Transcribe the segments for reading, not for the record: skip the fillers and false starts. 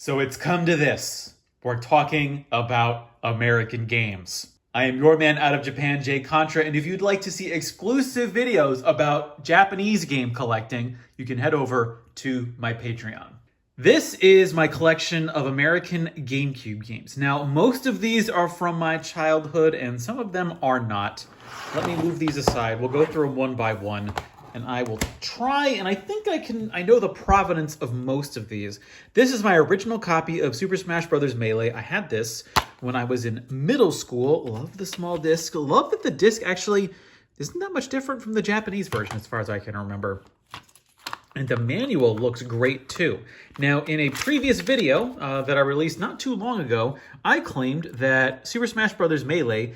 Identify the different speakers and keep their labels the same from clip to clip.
Speaker 1: So it's come to this. We're talking about American games. I am your man out of Japan, Jay Contra, and if you'd like to see exclusive videos about Japanese game collecting, you can head over to my Patreon. This is my collection of American GameCube games. Now, most of these are from my childhood, and some of them are not. Let me move these aside. We'll go through them one by one, and I will try, and I think I know the provenance of most of these. This is my original copy of Super Smash Bros. Melee. I had this when I was in middle school. Love the small disc. Love that the disc actually isn't that much different from the Japanese version as far as I can remember. And the manual looks great too. Now, in a previous video that I released not too long ago, I claimed that Super Smash Bros. Melee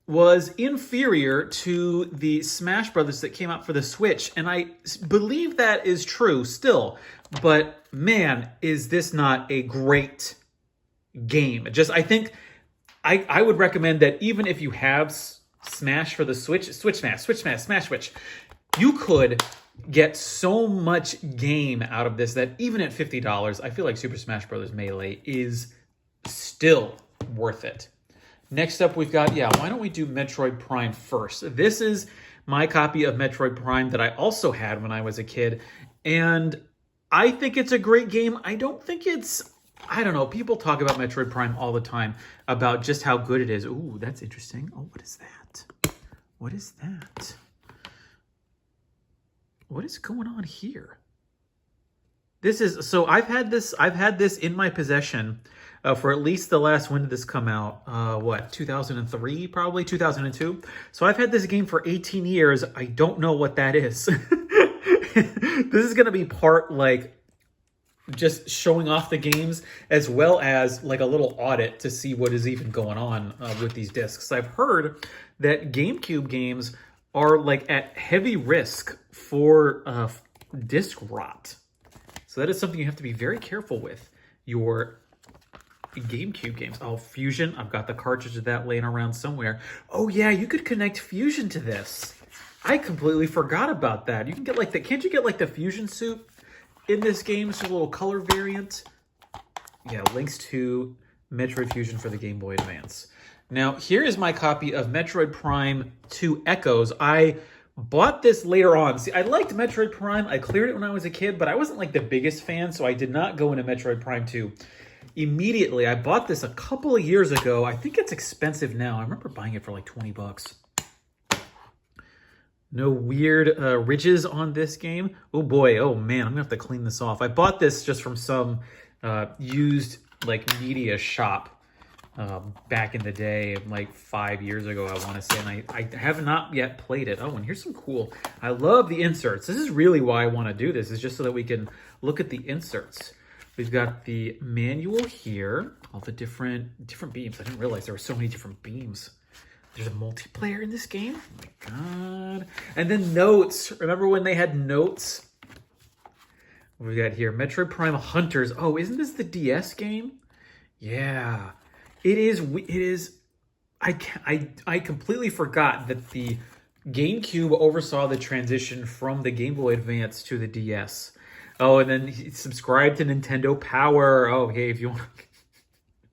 Speaker 1: was inferior to the Smash Brothers that came out for the Switch. And I believe that is true still. But man, is this not a great game. I think I would recommend that even if you have Smash for the Switch, Smash Switch, you could get so much game out of this that even at $50, I feel like Super Smash Bros. Melee is still worth it. Next up, we've got, why don't we do Metroid Prime first? This is my copy of Metroid Prime that I also had when I was a kid, and I think it's a great game. I don't know, people talk about Metroid Prime all the time, about just how good it is. Ooh, that's interesting. Oh, what is that? What is that? What is going on here? I've had this in my possession for at least the last, when did this come out? 2003, probably 2002. So I've had this game for 18 years. I don't know what that is. This is going to be part just showing off the games as well as like a little audit to see what is even going on with these discs. I've heard that GameCube games are at heavy risk for disc rot. So that is something you have to be very careful with your GameCube games. Oh, Fusion. I've got the cartridge of that laying around somewhere. Oh yeah, you could connect Fusion to this. I completely forgot about that. You can get can't you get the Fusion suit in this game? It's just a little color variant. Yeah, links to Metroid Fusion for the Game Boy Advance. Now, here is my copy of Metroid Prime 2 Echoes. I bought this later on. See, I liked Metroid Prime. I cleared it when I was a kid, but I wasn't the biggest fan, so I did not go into Metroid Prime 2 immediately. I bought this a couple of years ago. I think it's expensive now. I remember buying it for $20. No weird ridges on this game. Oh boy, oh man, I'm gonna have to clean this off. I bought this just from some used media shop back in the day, 5 years ago, I want to say, and I have not yet played it. Oh, and here's some cool, I love the inserts. This is really why I want to do this, is just so that we can look at the inserts. We've got the manual here, all the different beams. I didn't realize there were so many different beams. There's a multiplayer in this game? Oh my god. And then notes. Remember when they had notes? What we got here? Metroid Prime Hunters. Oh, isn't this the DS game? Yeah. It is. I completely forgot that the GameCube oversaw the transition from the Game Boy Advance to the DS. Oh, and then he subscribed to Nintendo Power. Oh, hey, if you want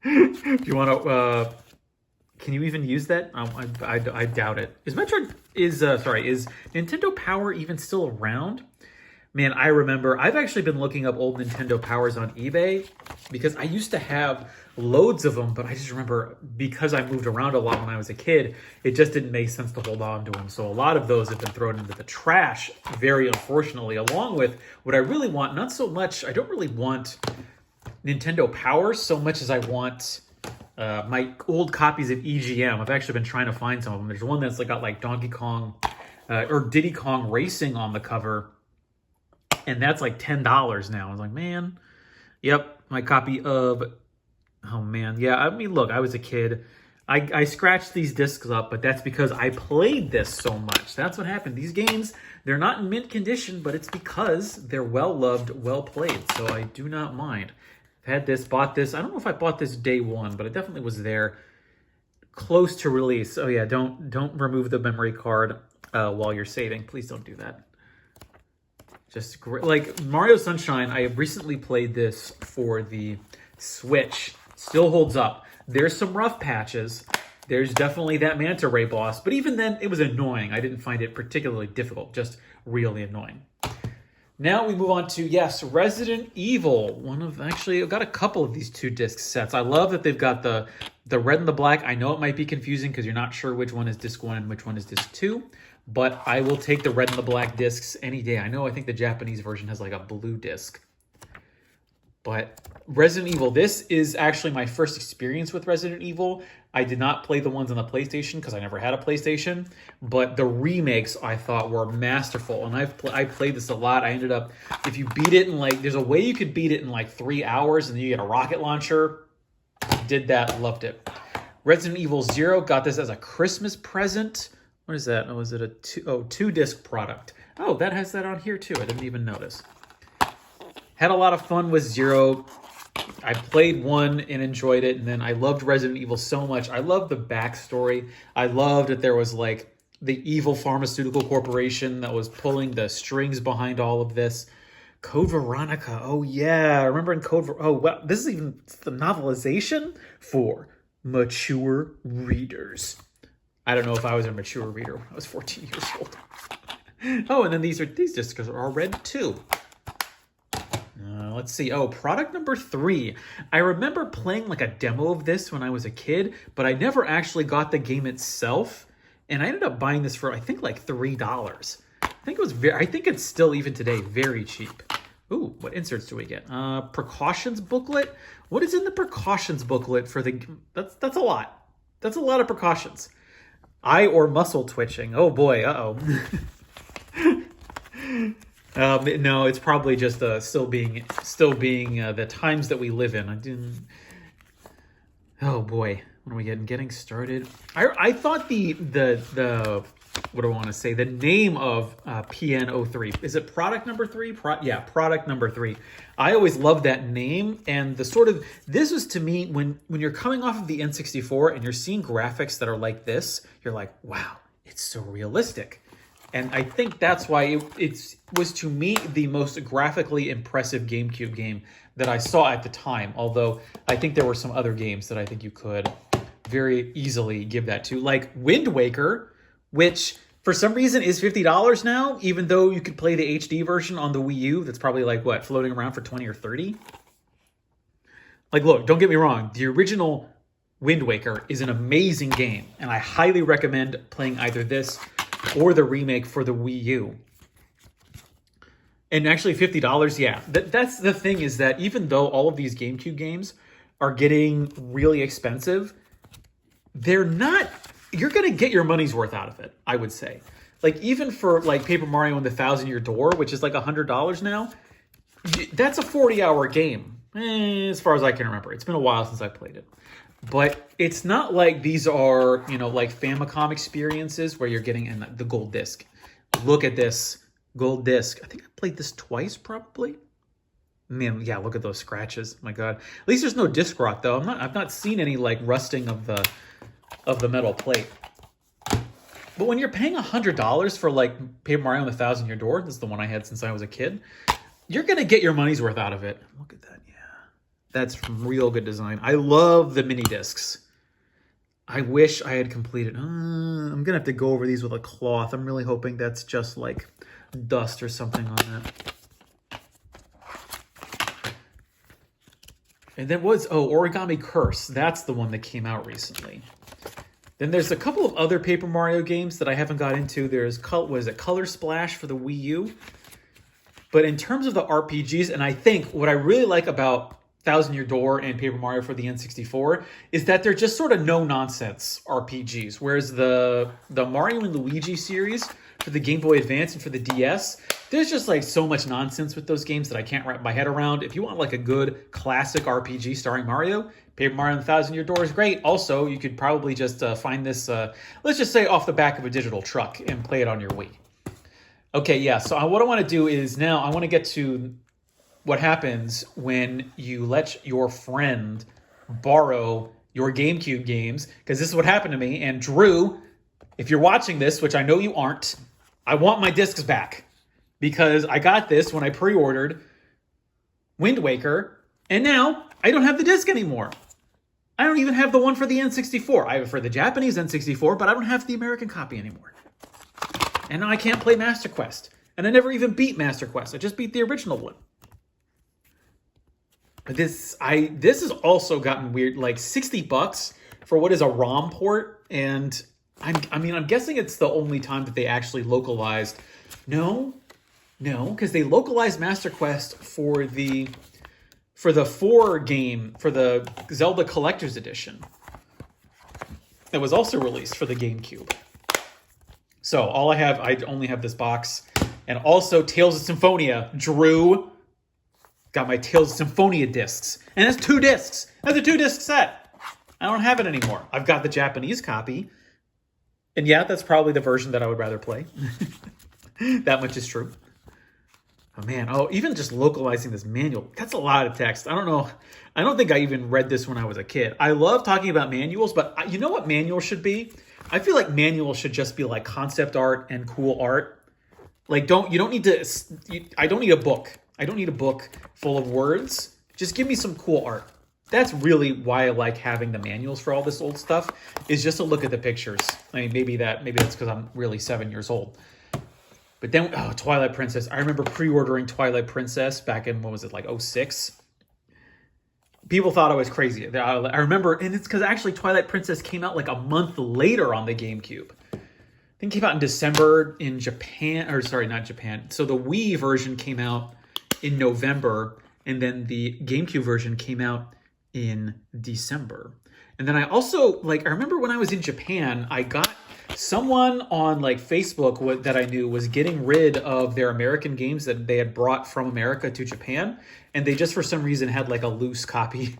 Speaker 1: to, can you even use that? I doubt it. Is Nintendo Power even still around? Man, I remember, I've actually been looking up old Nintendo Powers on eBay because I used to have loads of them, but I just remember because I moved around a lot when I was a kid, it just didn't make sense to hold on to them. So a lot of those have been thrown into the trash, very unfortunately, along with what I really want. Not so much, I don't really want Nintendo Power so much as I want my old copies of EGM. I've actually been trying to find some of them. There's one that's got Donkey Kong or Diddy Kong Racing on the cover. And that's $10 now. I was like, man, yep, my copy of, oh man. Yeah, I mean, look, I was a kid. I scratched these discs up, but that's because I played this so much. That's what happened. These games, they're not in mint condition, but it's because they're well-loved, well-played. So I do not mind. I've had this, bought this. I don't know if I bought this day one, but it definitely was there close to release. Oh yeah, don't remove the memory card while you're saving. Please don't do that. Just great. Mario Sunshine, I recently played this for the Switch still holds up. There's some rough patches. There's definitely that manta ray boss, but even then, it was annoying. I didn't find it particularly difficult, just really annoying. Now we move on to, yes, Resident Evil. Actually, I've got a couple of these 2-disc sets. I love that they've got the red and the black. I know it might be confusing because you're not sure which one is disc 1 and which one is disc 2, but I will take the red and the black discs any day. I think the Japanese version has like a blue disc. But Resident Evil, this is actually my first experience with Resident Evil. I did not play the ones on the PlayStation because I never had a PlayStation, but the remakes I thought were masterful, and I played this a lot. I ended up, if you beat it in there's a way you could beat it in 3 hours, and then you get a rocket launcher. Did that, loved it. Resident Evil 0, got this as a Christmas present. What is that? Oh, is it a 2-disc product? Oh, that has that on here too. I didn't even notice. Had a lot of fun with 0. I played 1 and enjoyed it, and then I loved Resident Evil so much. I loved the backstory. I loved that there was the evil pharmaceutical corporation that was pulling the strings behind all of this. Code Veronica. Oh yeah, I remember in Code. Oh well, this is even the novelization for mature readers. I don't know if I was a mature reader when I was 14 years old. Oh, and then these discs are red too. Let's see. Oh, product number 3. I remember playing a demo of this when I was a kid, but I never actually got the game itself. And I ended up buying this for, I think, $3. I think it's still, even today, very cheap. Ooh, what inserts do we get? Precautions booklet. What is in the precautions booklet for the... That's a lot. That's a lot of precautions. Eye or muscle twitching. Oh boy, uh-oh. No, it's probably just still being the times that we live in. Oh boy, what are we getting started? I thought the what do I want to say? The name of PN03, is it product number 3? Product number 3. I always loved that name, and this was to me when you're coming off of the N64 and you're seeing graphics that are like this, you're like, wow, it's so realistic. And I think that's why it was, to me, the most graphically impressive GameCube game that I saw at the time. Although I think there were some other games that I think you could very easily give that to. Like Wind Waker, which for some reason is $50 now, even though you could play the HD version on the Wii U. That's probably floating around for 20 or 30. Look, don't get me wrong. The original Wind Waker is an amazing game. And I highly recommend playing either this or the remake for the Wii U. And actually $50, yeah. That's the thing, is that even though all of these GameCube games are getting really expensive, they're not... You're going to get your money's worth out of it, I would say. Even for Paper Mario and the Thousand-Year Door, which is $100 now, that's a 40-hour game, as far as I can remember. It's been a while since I played it. But it's not like these are, Famicom experiences where you're getting the gold disc. Look at this gold disc. I think I played this twice, probably. Man, yeah, look at those scratches. My God. At least there's no disc rot, though. I've not seen any rusting of the metal plate. But when you're paying $100 for Paper Mario and the Thousand-Year Door, this is the one I had since I was a kid, you're gonna get your money's worth out of it. Look at that. That's real good design. I love the mini discs. I wish I had completed. I'm gonna have to go over these with a cloth. I'm really hoping that's just dust or something on that. And then Origami Curse. That's the one that came out recently. Then there's a couple of other Paper Mario games that I haven't got into. There's Color Splash for the Wii U. But in terms of the RPGs, and I think what I really like about Thousand-Year Door and Paper Mario for the N64 is that they're just sort of no-nonsense RPGs, whereas the Mario and Luigi series for the Game Boy Advance and for the DS, there's just so much nonsense with those games that I can't wrap my head around. If you want a good classic RPG starring Mario, Paper Mario and the Thousand-Year Door is great. Also, you could probably just find this, let's just say off the back of a digital truck and play it on your Wii. Okay, yeah, so what I want to do is now I want to get to what happens when you let your friend borrow your GameCube games, because this is what happened to me. And Drew, if you're watching this, which I know you aren't, I want my discs back, because I got this when I pre-ordered Wind Waker, and now I don't have the disc anymore. I don't even have the one for the N64. I have it for the Japanese N64, but I don't have the American copy anymore. And now I can't play Master Quest. And I never even beat Master Quest. I just beat the original one. But this has also gotten weird, like $60 for what is a ROM port. And I'm guessing it's the only time that they actually localized. No, because they localized Master Quest for the 4 game, for the Zelda Collector's Edition. That was also released for the GameCube. So I only have this box. And also Tales of Symphonia. Drew got my Tales of Symphonia discs. And it's 2 discs. That's a 2-disc set. I don't have it anymore. I've got the Japanese copy. And yeah, that's probably the version that I would rather play. That much is true. Oh man, even just localizing this manual, that's a lot of text. I don't know. I don't think I even read this when I was a kid. I love talking about manuals, but you know what manuals should be? I feel like manuals should just be like concept art and cool art. Like I don't need a book. I don't need a book full of words. Just give me some cool art. That's really why I like having the manuals for all this old stuff, is just to look at the pictures. I mean, maybe that's because I'm really 7 years old. But then, Twilight Princess. I remember pre-ordering Twilight Princess back in, what was it, like 06? People thought I was crazy. I remember, and it's because actually Twilight Princess came out like a month later on the GameCube. I think it came out in December in Japan, or sorry, not Japan. So the Wii version came out in November, and then the GameCube version came out in December. And then I also, I remember when I was in Japan, I got someone on Facebook that I knew was getting rid of their American games that they had brought from America to Japan. And they just, for some reason, had a loose copy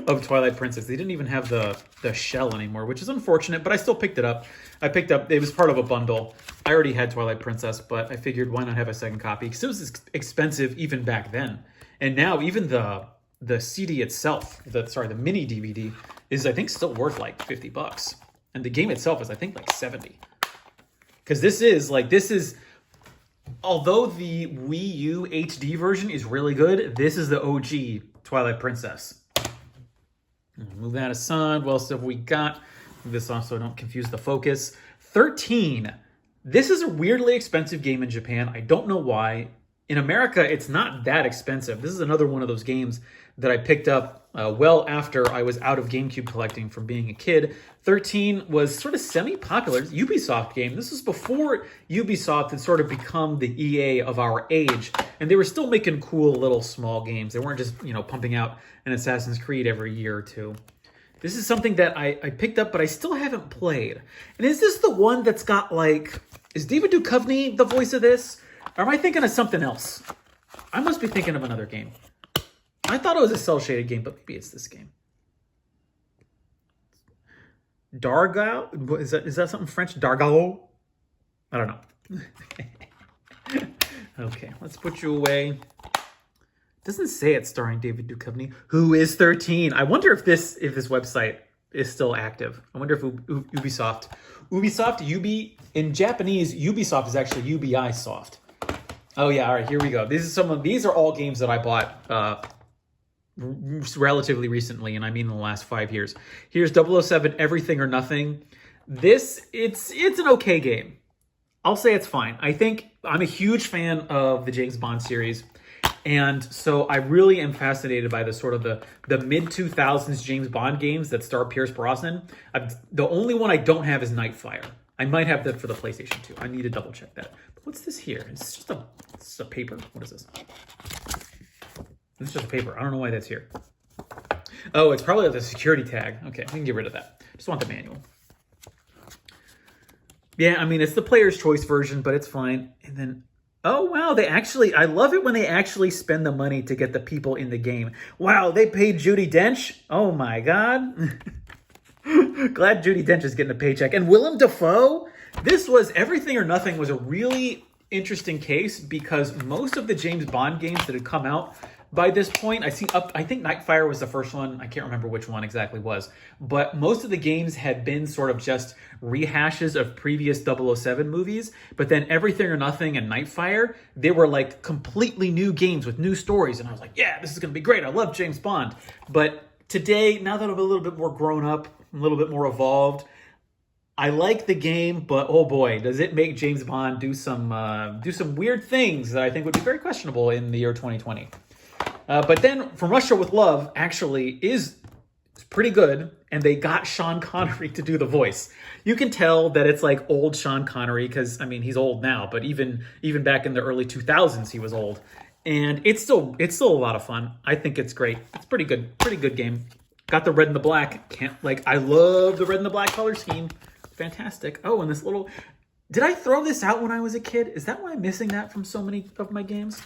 Speaker 1: of Twilight Princess. They didn't even have the shell anymore, which is unfortunate, but I still picked it up. It was part of a bundle. I already had Twilight Princess, but I figured why not have a second copy? Because it was expensive even back then. And now even the CD itself, the mini DVD, is I think still worth $50. And the game itself is I think $70. Because this is, although the Wii U HD version is really good, this is the OG Twilight Princess. Move that aside. What else have we got? This also, don't confuse the focus. 13. This is a weirdly expensive game in Japan. I don't know why. In America, it's not that expensive. This is another one of those games that I picked up well after I was out of GameCube collecting from being a kid. 13 was sort of semi-popular. It's a Ubisoft game. This was before Ubisoft had sort of become the EA of our age. And they were still making cool little small games. They weren't just, pumping out an Assassin's Creed every year or two. This is something that I picked up, but I still haven't played. And is this the one that's got is David Duchovny the voice of this? Or am I thinking of something else? I must be thinking of another game. I thought it was a cel-shaded game, but maybe it's this game. Dargao? Is that something French? Dargao? I don't know. Okay, let's put you away. It doesn't say it's starring David Duchovny, who is 13. I wonder if this website is still active. I wonder if Ubisoft, in Japanese, Ubisoft is actually UBI Soft. Oh yeah, all right, here we go. These are all games that I bought relatively recently, and I mean in the last 5 years. Here's 007 Everything or Nothing. It's an okay game. I'll say it's fine. I think I'm a huge fan of the James Bond series, and so I really am fascinated by the sort of the mid-2000s James Bond games that star Pierce Brosnan. The only one I don't have is Nightfire. I might have that for the PlayStation 2. I need to double check that. But what's this here? It's just a paper. What is this? It's just a paper. I don't know why that's here. Oh, it's probably the security tag. Okay, I can get rid of that. Just want the manual. Yeah, I mean, it's the player's choice version, but it's fine. And then, oh, wow, I love it when they actually spend the money to get the people in the game. Wow, they paid Judi Dench? Oh, my God. Glad Judi Dench is getting a paycheck. And Willem Dafoe? Everything or Nothing was a really interesting case because most of the James Bond games that had come out by this point. I think Nightfire was the first one. I can't remember which one exactly was. But most of the games had been sort of just rehashes of previous 007 movies. But then Everything or Nothing and Nightfire, they were like completely new games with new stories. And I was like, yeah, this is going to be great. I love James Bond. But today, now that I'm a little bit more grown up, a little bit more evolved, I like the game, but oh boy, does it make James Bond do some weird things that I think would be very questionable in the year 2020. But then From Russia with Love actually is pretty good, and they got Sean Connery to do the voice. You can tell that it's like old Sean Connery because, I mean, he's old now, but even back in the early 2000s, he was old. And it's still a lot of fun. I think it's great. It's pretty good game. Got the red and the black. I love the red and the black color scheme. Fantastic. Oh, and this little... Did I throw this out when I was a kid? Is that why I'm missing that from so many of my games?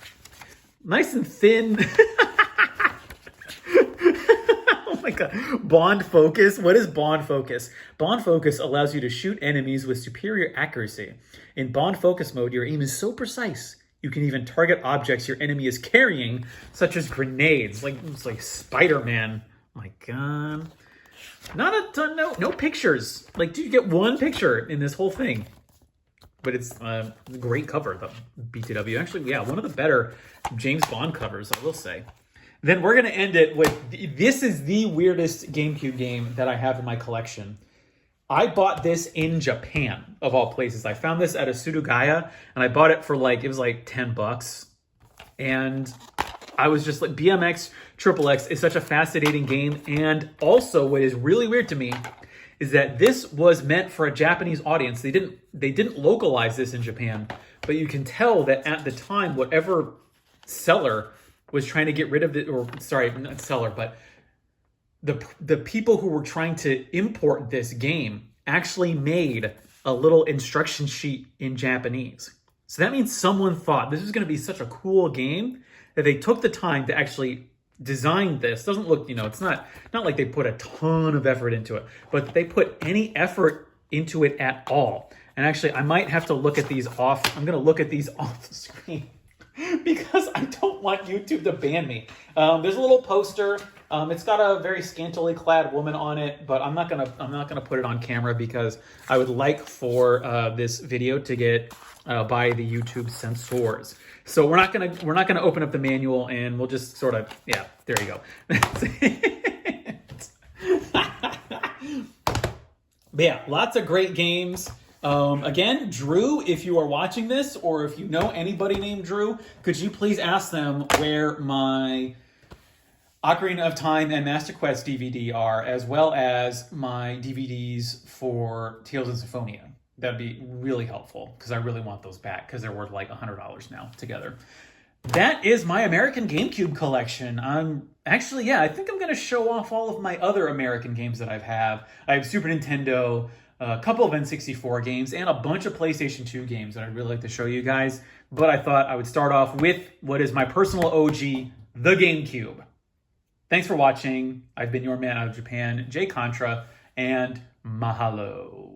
Speaker 1: Nice and thin. Oh my god. Bond Focus. What is Bond Focus? Bond Focus allows you to shoot enemies with superior accuracy. In Bond Focus mode, your aim is so precise, you can even target objects your enemy is carrying, such as grenades. It's like Spider-Man. Oh my god. Not a ton, no pictures. Do you get one picture in this whole thing? But it's a great cover, the BTW. Actually, yeah, one of the better James Bond covers, I will say. Then we're going to end it with, this is the weirdest GameCube game that I have in my collection. I bought this in Japan, of all places. I found this at a Surugaya, and I bought it for it was like $10. And I was just like, BMX Triple X is such a fascinating game. And also, what is really weird to me is that this was meant for a Japanese audience. They didn't localize this in Japan, but you can tell that at the time, whatever seller was trying to get rid of it, or sorry, not seller, but the people who were trying to import this game actually made a little instruction sheet in Japanese. So that means someone thought this was going to be such a cool game that they took the time to actually design this. Doesn't look, it's not like they put a ton of effort into it, but they put any effort into it at all. And actually, I might have to look at these off. I'm going to look at these off the screen because I don't want YouTube to ban me. There's a little poster. It's got a very scantily clad woman on it, but I'm not gonna put it on camera because I would like for this video to get by the YouTube censors. So we're not gonna open up the manual, and we'll just sort of, yeah, there you go. That's it. But yeah, lots of great games. Again, Drew, if you are watching this, or if you know anybody named Drew, could you please ask them where my Ocarina of Time and Master Quest DVD are, as well as my DVDs for Tales of Symphonia. That'd be really helpful, because I really want those back, because they're worth like $100 now together. That is my American GameCube collection. I think I'm going to show off all of my other American games that I have. I have Super Nintendo, a couple of N64 games, and a bunch of PlayStation 2 games that I'd really like to show you guys. But I thought I would start off with what is my personal OG, the GameCube. Thanks for watching. I've been your man out of Japan, Jay Contra, and mahalo.